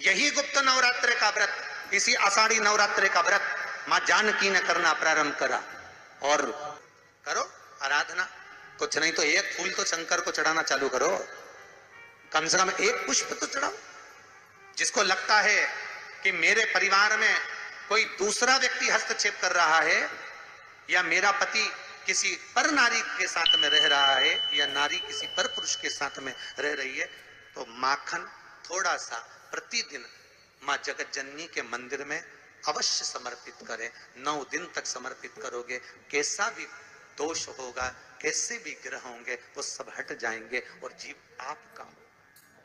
यही गुप्त नवरात्र का व्रत, इसी आषाढ़ी नवरात्र का व्रत मां जानकी ने करना प्रारंभ करा। और करो आराधना, कुछ नहीं तो एक फूल तो शंकर को चढ़ाना चालू करो, कम से कम एक पुष्प तो चढ़ाओ। जिसको लगता है कि मेरे परिवार में कोई दूसरा व्यक्ति हस्तक्षेप कर रहा है या मेरा पति किसी पर नारी के साथ में रह रहा है या नारी किसी पर पुरुष के साथ में रह रही है, तो माखन थोड़ा सा प्रतिदिन मां जगत जननी के मंदिर में अवश्य समर्पित करें। 9 दिन तक समर्पित करोगे, कैसा भी दोष होगा, कैसे भी ग्रह होंगे, वो सब हट जाएंगे और जीव आपका हो।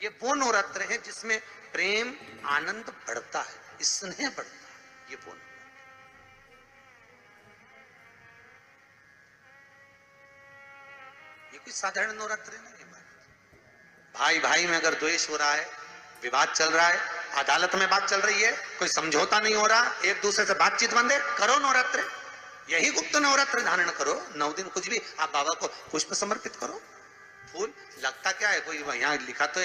ये वो नवरात्र है जिसमें प्रेम आनंद बढ़ता है, स्नेह बढ़ता है। ये वो ये कोई साधारण नवरात्र नहीं है। भाई भाई में अगर द्वेष हो रहा है, विवाद चल रहा है, अदालत में बात चल रही है, कोई समझौता नहीं हो रहा, एक दूसरे से बातचीत बंद है, करो नवरात्र, यही गुप्त नवरात्र धारण करो। 9 दिन कुछ भी आप बाबा को पुष्प समर्पित करो। फूल लगता क्या है, कोई यहाँ लिखा तो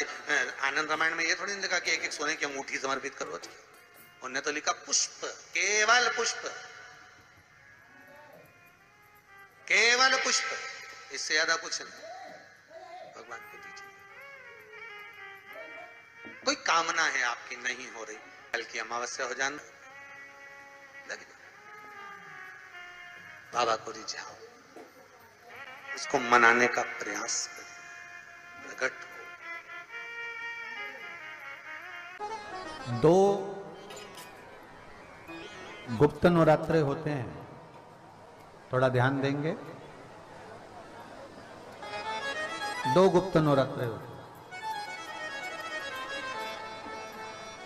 आनंद रामायण में ये थोड़ी लिखा कि एक एक सोने की अंगूठी समर्पित करो। उन्होंने तो लिखा पुष्प, केवल पुष्प, केवल पुष्प, इससे ज्यादा कुछ नहीं। भगवान को दीजिए। कोई कामना है आपकी नहीं हो रही, कल की अमावस्या हो जाना, बाबा को रिझाओ, उसको मनाने का प्रयास करें, प्रकट हो। 2 गुप्त नवरात्रे होते हैं, थोड़ा ध्यान देंगे। 2 गुप्त नवरात्रे होते हैं।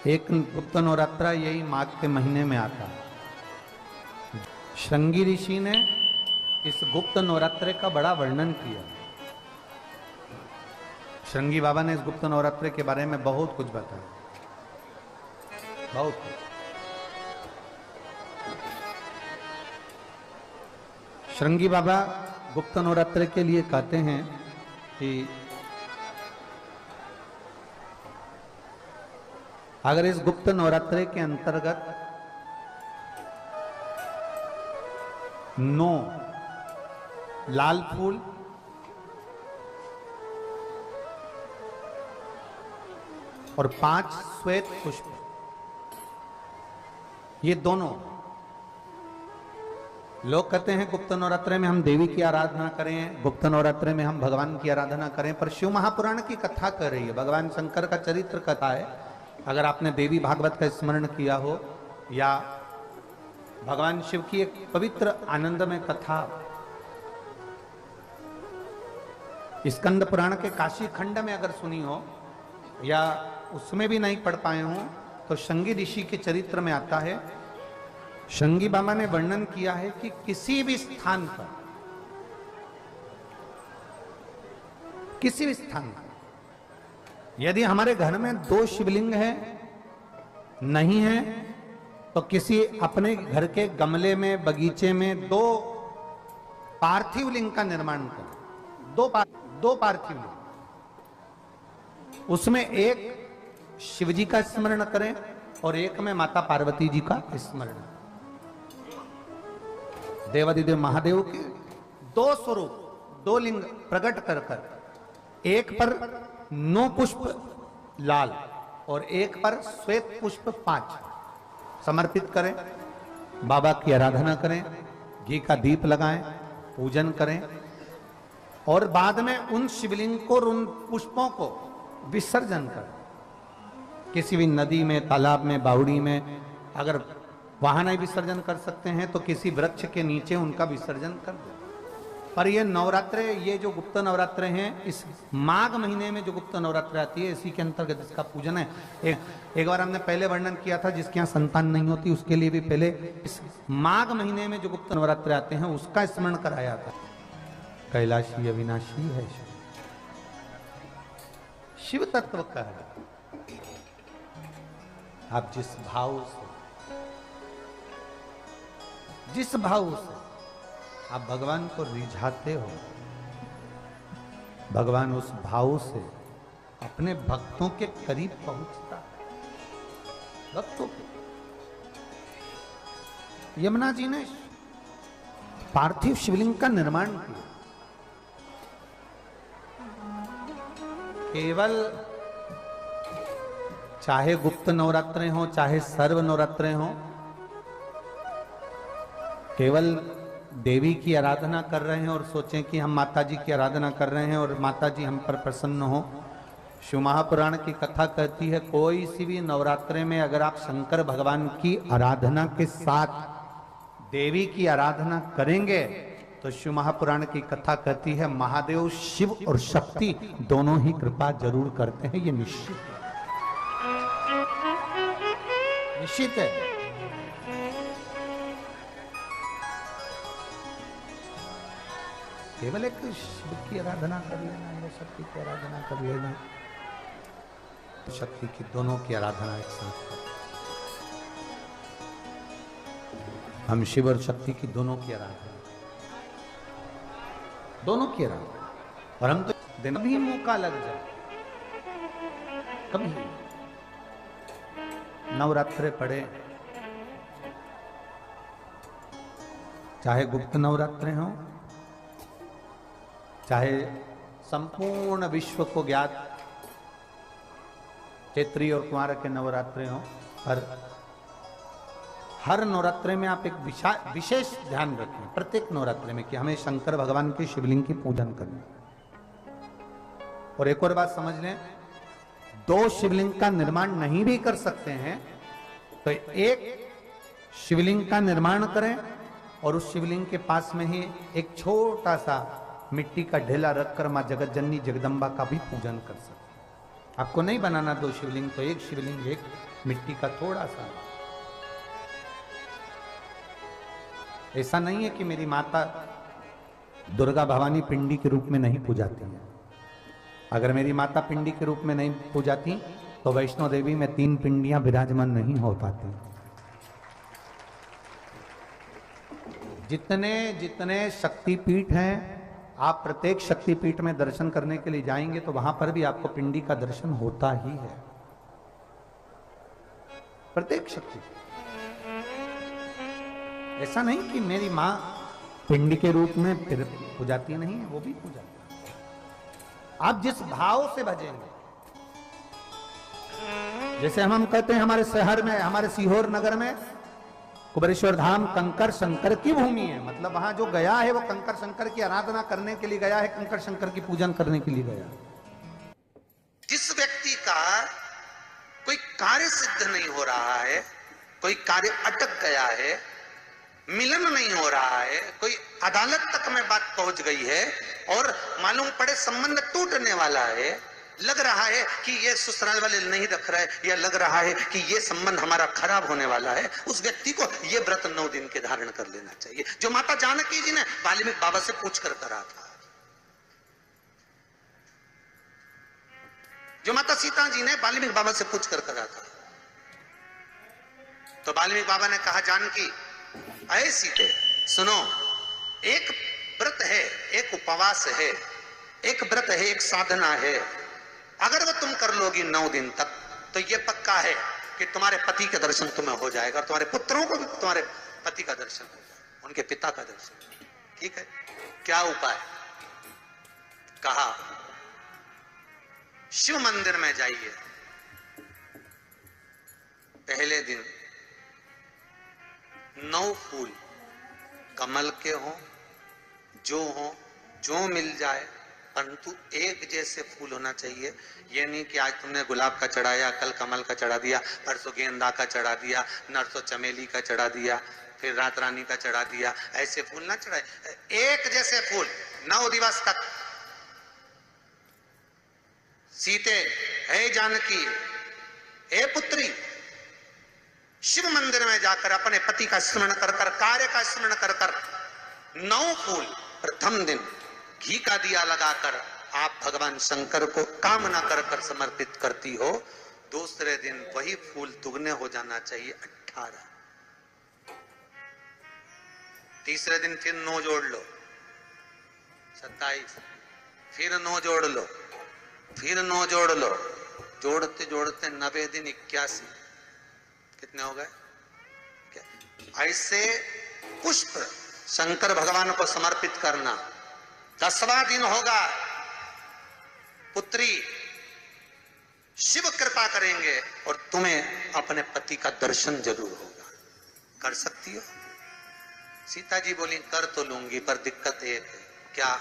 एक गुप्त नवरात्रा यही माघ के महीने में आता है। श्रृंगी ऋषि ने इस गुप्त नवरात्रे का बड़ा वर्णन किया। श्रृंगी बाबा ने इस गुप्त नवरात्रे के बारे में बहुत कुछ बताया, बहुत कुछ। श्रृंगी बाबा गुप्त नवरात्रे के लिए कहते हैं कि अगर इस गुप्त नवरात्रे के अंतर्गत 9 लाल फूल और 5 श्वेत पुष्प, ये दोनों, लोग कहते हैं गुप्त नवरात्रे में हम देवी की आराधना करें, गुप्त नवरात्रे में हम भगवान की आराधना करें, पर शिव महापुराण की कथा कर रही है, भगवान शंकर का चरित्र कथा है। अगर आपने देवी भागवत का स्मरण किया हो या भगवान शिव की एक पवित्र आनंदमय कथा स्कंद पुराण के काशी खंड में अगर सुनी हो या उसमें भी नहीं पढ़ पाए हो, तो श्रृंगी ऋषि के चरित्र में आता है। श्रृंगी बाबा ने वर्णन किया है कि किसी भी स्थान पर, किसी भी स्थान पर यदि हमारे घर में 2 शिवलिंग है, नहीं है, तो किसी अपने घर के गमले में, बगीचे में 2 पार्थिव लिंग का निर्माण करें। 2 पार्थिव लिंग, उसमें एक शिव जी का स्मरण करें और एक में माता पार्वती जी का स्मरण। देवादिदेव महादेव के 2 स्वरूप, 2 लिंग प्रकट कर कर, एक पर 9 पुष्प लाल और एक पर श्वेत पुष्प 5 समर्पित करें। बाबा की आराधना करें, घी का दीप लगाएं, पूजन करें और बाद में उन शिवलिंग को, उन पुष्पों को विसर्जन करें। किसी भी नदी में, तालाब में, बावड़ी में, अगर वहां नहीं विसर्जन कर सकते हैं तो किसी वृक्ष के नीचे उनका विसर्जन कर दें। पर ये नवरात्रे, ये जो गुप्त नवरात्रे हैं, इस माघ महीने में जो गुप्त नवरात्रे आती है, इसी के अंतर्गत इसका पूजन है। एक बार हमने पहले वर्णन किया था, जिसके यहाँ संतान नहीं होती उसके लिए भी पहले इस माघ महीने में जो गुप्त नवरात्रे आते हैं उसका स्मरण कराया था। कैलाशी अविनाशी है शिव, शिव तत्व का है। आप जिस भाव से आप भगवान को रिझाते हो, भगवान उस भाव से अपने भक्तों के करीब पहुंचता है। भक्तों के। यमुना जी ने पार्थिव शिवलिंग का निर्माण किया। केवल चाहे गुप्त नवरात्रे हो चाहे सर्व नवरात्रे हो, केवल देवी की आराधना कर रहे हैं और सोचें कि हम माता जी की आराधना कर रहे हैं और माता जी हम पर प्रसन्न हो। शिव महापुराण की कथा कहती है कोई सी भी नवरात्रे में अगर आप शंकर भगवान की आराधना के साथ देवी की आराधना करेंगे तो शिव महापुराण की कथा कहती है महादेव शिव और शक्ति दोनों ही कृपा जरूर करते हैं। ये निश्चित है, निश्चित है। केवल एक शिव की आराधना कर लेना या शक्ति की आराधना कर लेना, शक्ति की दोनों की आराधना एक साथ करें। हम शिव और शक्ति की दोनों की आराधना, दोनों की आराधना, और हम तो दिन भी मौका लग जाए कभी नवरात्रे पड़े, चाहे गुप्त नवरात्रे हो चाहे संपूर्ण विश्व को ज्ञात चैत्री और कुंवार के नवरात्रे हो, हर नवरात्रे में आप एक विशेष ध्यान रखें प्रत्येक नवरात्रे में कि हमें शंकर भगवान के शिवलिंग की पूजन करनी। और एक और बात समझ लें, दो शिवलिंग का निर्माण नहीं भी कर सकते हैं तो एक शिवलिंग का निर्माण करें और उस शिवलिंग के पास में ही एक छोटा सा मिट्टी का ढेला रखकर मां जगत जननी जगदम्बा का भी पूजन कर सकते। आपको नहीं बनाना दो शिवलिंग, तो एक शिवलिंग एक मिट्टी का थोड़ा सा। ऐसा नहीं है कि मेरी माता दुर्गा भवानी पिंडी के रूप में नहीं पूजाती है। अगर मेरी माता पिंडी के रूप में नहीं पूजाती तो वैष्णो देवी में 3 पिंडियां विराजमान नहीं हो पाती। जितने जितने शक्तिपीठ हैं, आप प्रत्येक शक्तिपीठ में दर्शन करने के लिए जाएंगे तो वहां पर भी आपको पिंडी का दर्शन होता ही है, प्रत्येक शक्ति। ऐसा नहीं कि मेरी मां पिंडी के रूप में पूजाती नहीं है, वो भी पूजाती है। आप जिस भाव से भजेंगे, जैसे हम कहते हैं हमारे शहर में, हमारे सीहोर नगर में कुबेरेश्वर धाम कंकर शंकर की भूमि है, मतलब वहां जो गया है वो कंकर शंकर की आराधना करने के लिए गया है, कंकर शंकर की पूजन करने के लिए गया है। जिस व्यक्ति का कोई कार्य सिद्ध नहीं हो रहा है, कोई कार्य अटक गया है, मिलन नहीं हो रहा है, कोई अदालत तक में बात पहुंच गई है और मालूम पड़े संबंध टूटने वाला है, लग रहा है कि ये ससुराल वाले नहीं रख रहा है, या लग रहा है कि ये संबंध हमारा खराब होने वाला है, उस व्यक्ति को ये व्रत 9 दिन के धारण कर लेना चाहिए, जो माता जानकी जी ने वाल्मीकि बाबा से पूछ कर करा था, जो माता सीता जी ने वाल्मीकि बाबा से पूछ कर करा था। तो वाल्मीकि बाबा ने कहा जानकी ऐ सीते सुनो, एक व्रत है, एक उपवास है, एक व्रत है, एक साधना है, अगर वो तुम कर लोगी 9 दिन तक तो ये पक्का है कि तुम्हारे पति के दर्शन तुम्हें हो जाएगा और तुम्हारे पुत्रों को भी तुम्हारे पति का दर्शन हो जाएगा, उनके पिता का दर्शन। ठीक है, क्या उपाय? कहा शिव मंदिर में जाइए, पहले दिन 9 फूल कमल के हों, जो मिल जाए, परंतु एक जैसे फूल होना चाहिए। ये नहीं कि आज तुमने गुलाब का चढ़ाया, कल कमल का चढ़ा दिया, परसों गेंदा का चढ़ा दिया, नरसों चमेली का चढ़ा दिया, फिर रात रानी का चढ़ा दिया, ऐसे फूल ना चढ़ाए। एक जैसे फूल 9 दिवस तक। सीते हे जानकी, हे पुत्री, शिव मंदिर में जाकर अपने पति का स्मरण कर कर, कार्य का स्मरण कर कर 9 फूल प्रथम दिन घी का दिया लगाकर आप भगवान शंकर को कामना कर कर समर्पित करती हो। दूसरे दिन वही फूल दुगने हो जाना चाहिए 18। तीसरे दिन फिर 9 जोड़ लो 27, फिर 9 जोड़ लो, फिर 9 जोड़ लो, जोड़ते जोड़ते 90 दिन 81, कितने हो गए? ऐसे पुष्प शंकर भगवान को समर्पित करना। 10वां दिन होगा, पुत्री शिव कृपा करेंगे और तुम्हें अपने पति का दर्शन जरूर होगा। कर सकती हो? सीता जी बोली कर तो लूंगी, पर दिक्कत एक है। क्या?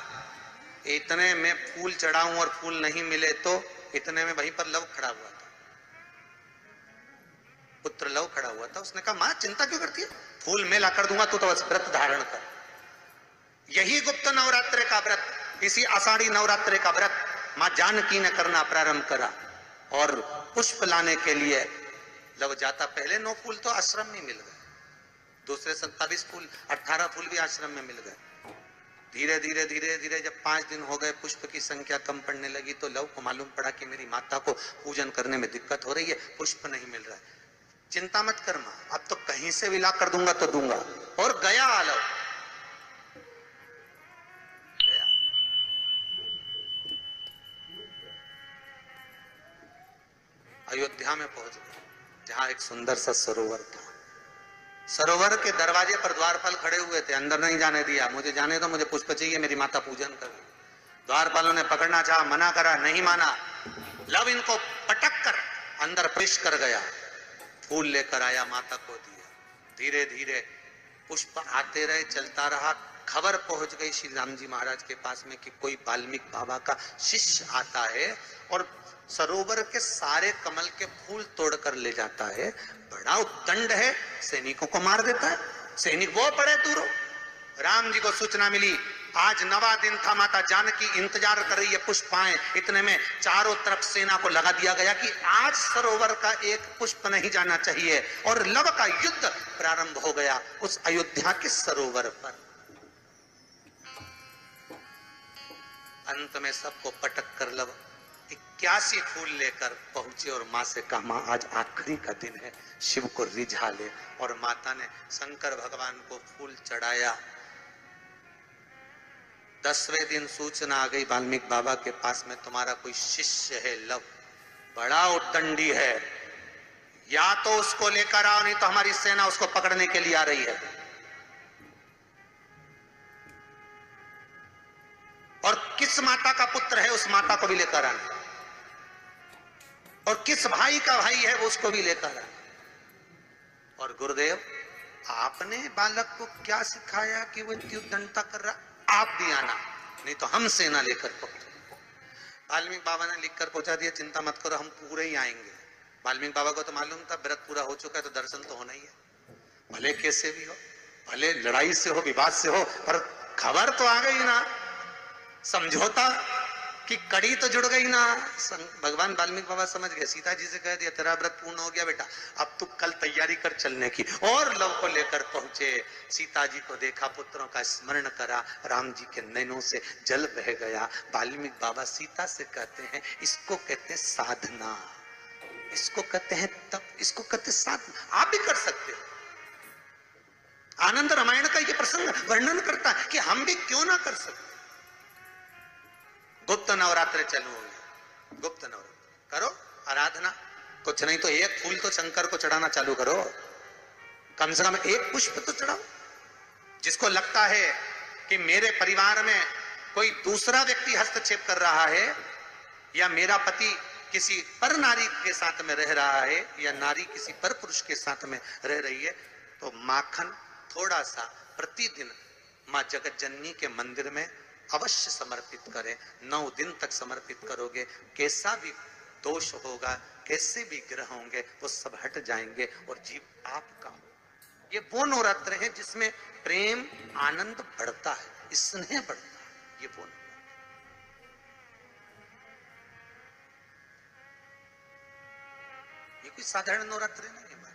इतने में फूल चढ़ाऊं और फूल नहीं मिले तो? इतने में वहीं पर लव खड़ा हुआ था, पुत्र लव खड़ा हुआ था। उसने कहा मां चिंता क्यों करती है, फूल मैं ला कर दूंगा, तू तो बस व्रत धारण कर। यही गुप्त नवरात्रे का व्रत, इसी आषाढ़ी नवरात्रे का व्रत मां जानकी ने करना प्रारंभ करा। और पुष्प लाने के लिए लव जाता। पहले 9 फूल तो आश्रम में मिल गए, दूसरे 27 फूल, 18 फूल भी आश्रम में मिल गए। धीरे धीरे धीरे धीरे जब 5 दिन हो गए, पुष्प की संख्या कम पड़ने लगी, तो लव को मालूम पड़ा कि मेरी माता को पूजन करने में दिक्कत हो रही है, पुष्प नहीं मिल रहा है। चिंता मत कर मां, अब तो कहीं से भी ला कर दूंगा तो दूंगा। और गया लव, गया। अयोध्या में पहुंच गए, जहां एक सुंदर सा सरोवर था। सरोवर के दरवाजे पर द्वारपाल खड़े हुए थे, अंदर नहीं जाने दिया। मुझे जाने दो, मुझे पुष्प चाहिए, मेरी माता पूजन कर। द्वारपालों ने पकड़ना चाहा, मना करा, नहीं माना। लव इनको पटक कर अंदर प्रवेश कर गया, फूल लेकर आया, माता को दिया। धीरे धीरे पुष्प आते रहे, चलता रहा। खबर पहुंच गई श्री राम जी महाराज के पास में कि कोई वाल्मीकि बाबा का शिष्य आता है और सरोवर के सारे कमल के फूल तोड़कर ले जाता है। बड़ा उद्दंड है, सैनिकों को मार देता है। सैनिक वो पड़े दूर। राम जी को सूचना मिली, आज 9वां दिन था, माता जानकी इंतजार कर रही है पुष्प आए। इतने में चारों तरफ सेना को लगा दिया गया कि आज सरोवर का एक पुष्प नहीं जाना चाहिए। और लव का युद्ध प्रारंभ हो गया उस अयोध्या के सरोवर पर। अंत में सबको पटक कर लव 81 फूल लेकर पहुंचे और मां से कहा, मां आज आखिरी का दिन है, शिव को रिझा ले। और माता ने शंकर भगवान को फूल चढ़ाया। 10वें दिन सूचना आ गई वाल्मीकि बाबा के पास में, तुम्हारा कोई शिष्य है लव, बड़ा उद्दंडी है, या तो उसको लेकर आओ, नहीं तो हमारी सेना उसको पकड़ने के लिए आ रही है। और किस माता का पुत्र है उस माता को भी लेकर आना, और किस भाई का भाई है वो उसको भी लेकर आना। और गुरुदेव आपने बालक को क्या सिखाया कि वो इतनी उद्दंडता कर रहा, आप भी आना, नहीं तो हम सेना लेकर पहुंचे। वाल्मीकि बाबा ने लिखकर पहुंचा दिया, चिंता मत करो, हम पूरे ही आएंगे। वाल्मीकि बाबा को तो मालूम था व्रत पूरा हो चुका है तो दर्शन तो होना ही है, भले कैसे भी हो, भले लड़ाई से हो, विवाद से हो, पर खबर तो आ गई ना, समझौता कि कड़ी तो जुड़ गई ना। भगवान वाल्मीकि बाबा समझ गए, सीता जी से कह दिया तेरा व्रत पूर्ण हो गया बेटा, अब तू कल तैयारी कर चलने की। और लव को लेकर पहुंचे, सीता जी को देखा, पुत्रों का स्मरण करा, राम जी के नैनों से जल बह गया। वाल्मीकि बाबा सीता से कहते हैं, इसको कहते हैं साधना, इसको कहते हैं तप, इसको कहते हैं साधना। आप भी कर सकते हो। आनंद रामायण का ये प्रसंग वर्णन करता है कि हम भी क्यों ना कर सकते। गुप्त नवरात्र चालू हो गए, गुप्त नवरात्र करो, आराधना, कुछ नहीं तो एक फूल तो शंकर को चढ़ाना चालू करो, कम से कम एक पुष्प तो चढ़ाओ। जिसको लगता है कि मेरे परिवार में कोई दूसरा व्यक्ति हस्तक्षेप कर रहा है, या मेरा पति किसी पर नारी के साथ में रह रहा है, या नारी किसी पर पुरुष के साथ में रह रही है, तो माखन थोड़ा सा प्रतिदिन मां जगत जननी के मंदिर में अवश्य समर्पित करें। 9 दिन तक समर्पित करोगे, कैसा भी दोष होगा, कैसे भी ग्रह होंगे, वो सब हट जाएंगे और जीव आपका हो। ये वो नवरात्र है जिसमें प्रेम आनंद बढ़ता है, स्नेह बढ़ता है। ये वो ये कोई साधारण नवरात्र नहीं है।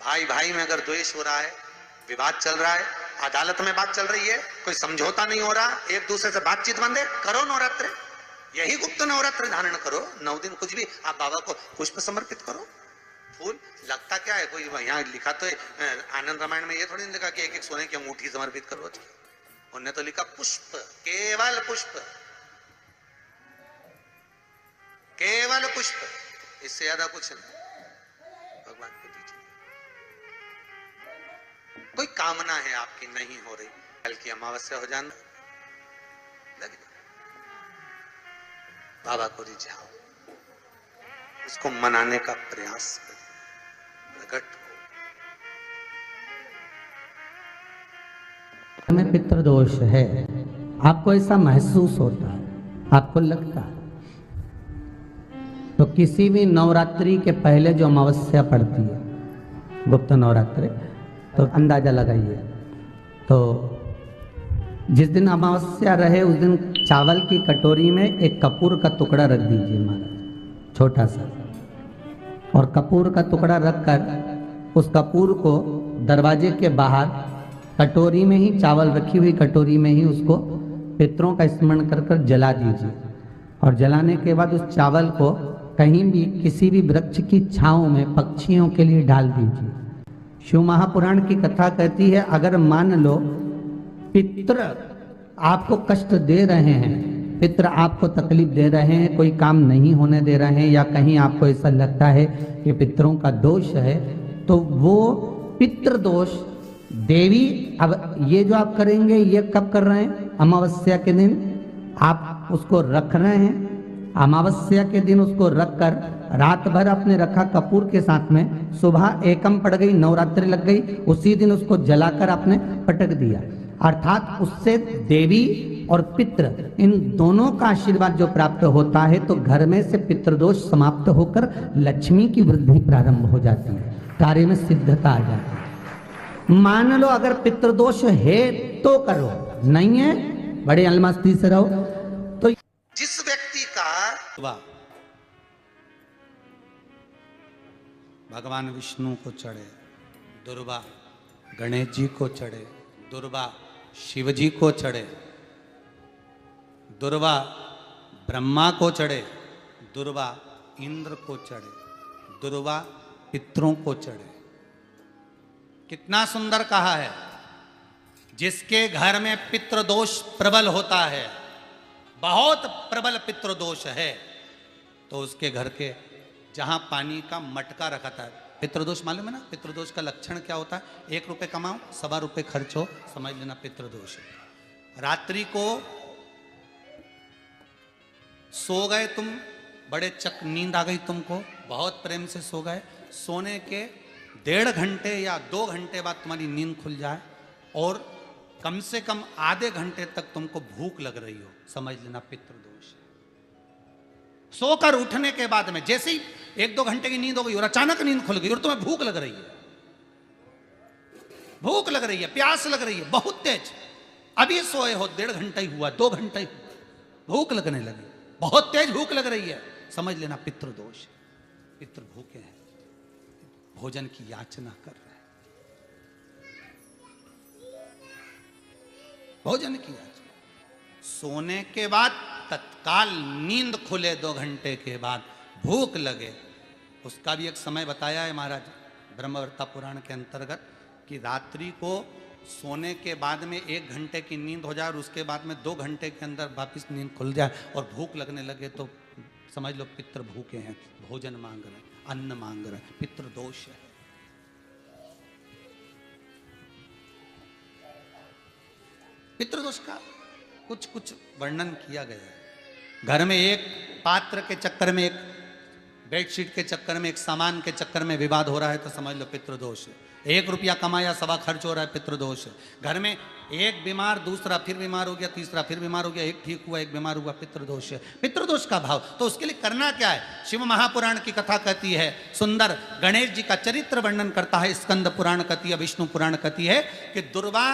भाई भाई में अगर द्वेष हो रहा है, विवाद चल रहा है, अदालत में बात चल रही है, कोई समझौता नहीं हो रहा, एक दूसरे से बातचीत बंद है, करो नवरात्र, यही गुप्त नवरात्र धारण करो। 9 दिन कुछ भी, आप बाबा को पुष्प समर्पित करो। फूल लगता क्या है, कोई यहाँ लिखा तो आनंद रामायण में ये थोड़ी नहीं लिखा कि एक एक सोने की अंगूठी समर्पित करो। उन्होंने तो लिखा पुष्प, केवल पुष्प, केवल पुष्प, इससे ज्यादा कुछ नहीं। भगवान को दीजिए। कोई कामना है आपकी नहीं हो रही, कल की अमावस्या हो जाना लग जाओ, बाबा को रिझाओ, उसको मनाने का प्रयास करो, प्रकट में पितृदोष है, आपको ऐसा महसूस होता है, आपको लगता है, तो किसी भी नवरात्रि के पहले जो अमावस्या पड़ती है, गुप्त नवरात्रि, तो अंदाजा लगाइए। तो जिस दिन अमावस्या रहे उस दिन चावल की कटोरी में एक कपूर का टुकड़ा रख दीजिए महाराज, छोटा सा, और कपूर का टुकड़ा रखकर उस कपूर को दरवाजे के बाहर कटोरी में ही, चावल रखी हुई कटोरी में ही उसको पितरों का स्मरण कर कर जला दीजिए। और जलाने के बाद उस चावल को कहीं भी किसी भी वृक्ष की छांव में पक्षियों के लिए डाल दीजिए। शिव महापुराण की कथा कहती है, अगर मान लो पितृ आपको कष्ट दे रहे हैं, पितृ आपको तकलीफ दे रहे हैं, कोई काम नहीं होने दे रहे हैं, या कहीं आपको ऐसा लगता है कि पितरों का दोष है, तो वो पितृदोष देवी, अब ये जो आप करेंगे ये कब कर रहे हैं? अमावस्या के दिन आप उसको रख रहे हैं, अमावस्या के दिन उसको रखकर रात भर आपने रखा कपूर के साथ में, सुबह एकम पड़ गई, नवरात्रि लग गई, उसी दिन उसको जलाकर आपने पटक दिया। अर्थात उससे देवी और पितृ इन दोनों का आशीर्वाद जो प्राप्त होता है, तो घर में से पितृदोष समाप्त होकर लक्ष्मी की वृद्धि प्रारंभ हो जाती है, कार्य में सिद्धता आ जाती है। मान लो अगर पितृदोष है तो करो, नहीं है बड़े अलमस्ती से रहो। तो जिस व्यक्ति का भगवान विष्णु को चढ़े, दुर्वा गणेश जी को चढ़े, दुर्वा शिव जी को चढ़े, दुर्वा ब्रह्मा को चढ़े, दुर्वा इंद्र को चढ़े, दुर्वा पितरों को चढ़े। कितना सुंदर कहा है, जिसके घर में पितृदोष प्रबल होता है, बहुत प्रबल पितृदोष है, तो उसके घर के जहां पानी का मटका रखा था, पितृदोष मालूम है ना, पितृदोष का लक्षण क्या होता है? 1 रुपए कमाओ, 1.25 रुपए खर्च हो, समझ लेना पितृदोष है। रात्रि को सो गए तुम, बड़े नींद आ गई तुमको, बहुत प्रेम से सो गए, सोने के 1.5 घंटे या 2 घंटे बाद तुम्हारी नींद खुल जाए और कम से कम आधे घंटे तक तुमको भूख लग रही हो, समझ लेना पितृदोष है। सोकर उठने के बाद में जैसे ही 1-2 घंटे की नींद हो गई और अचानक नींद खुल गई और तुम्हें भूख लग रही है, भूख लग रही है, प्यास लग रही है बहुत तेज, अभी सोए हो, 1.5 घंटा ही हुआ, 2 घंटा ही हुआ, भूख लगने लगी, बहुत तेज भूख लग रही है, समझ लेना पितृदोष है। पितृ भूखे हैं, भोजन की याचना कर रहे हैं, भोजन की याचना। सोने के बाद तत्काल नींद खुले 2 घंटे के बाद, भूख लगे, उसका भी एक समय बताया है महाराज ब्रह्मवर्ता पुराण के अंतर्गत, कि रात्रि को सोने के बाद में 1 घंटे की नींद हो जाए और उसके बाद में 2 घंटे के अंदर वापिस नींद खुल जाए और भूख लगने लगे, तो समझ लो पितृ भूखे हैं, भोजन मांग रहे हैं, अन्न मांग रहे हैं, पितृदोष है। पितृदोष का कुछ कुछ वर्णन किया गया है। घर में एक पात्र के चक्कर में, एक बेडशीट के चक्कर में, एक सामान के चक्कर में विवाद हो रहा है, तो समझ लो पितृदोष है। 1 रुपया कमाया, 1.25 खर्च हो रहा है, पितृदोष है। घर में एक बीमार, दूसरा फिर बीमार हो गया, तीसरा फिर बीमार हो गया, एक ठीक हुआ, एक बीमार हुआ, पितृदोष है। पितृदोष का भाव, तो उसके लिए करना क्या है? शिव महापुराण की कथा कहती है, सुंदर गणेश जी का चरित्र वर्णन करता है, स्कंद पुराण कहती है, विष्णु पुराण कहती है कि दुर्वा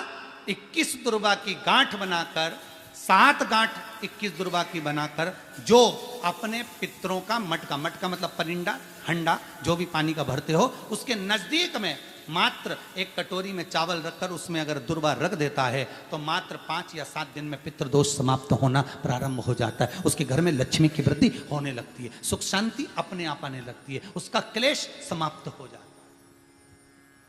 21 दुर्वा की गांठ बनाकर, 7 गांठ 21 दुर्वा की बनाकर, जो अपने पितरों का मटका, मटका मतलब परिंडा, हंडा, जो भी पानी का भरते हो, उसके नजदीक में मात्र एक कटोरी में चावल रखकर उसमें अगर दुर्वा रख देता है, तो मात्र 5 या 7 दिन में पितृदोष समाप्त होना प्रारंभ हो जाता है। उसके घर में लक्ष्मी की वृद्धि होने लगती है, सुख शांति अपने आप आने लगती है, उसका क्लेश समाप्त हो जाता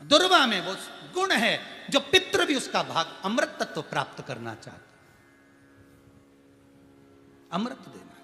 है। दुर्वा में वो गुण है जो पितृ भी उसका भाग अमृत तत्व प्राप्त करना चाहता, अमृत देना।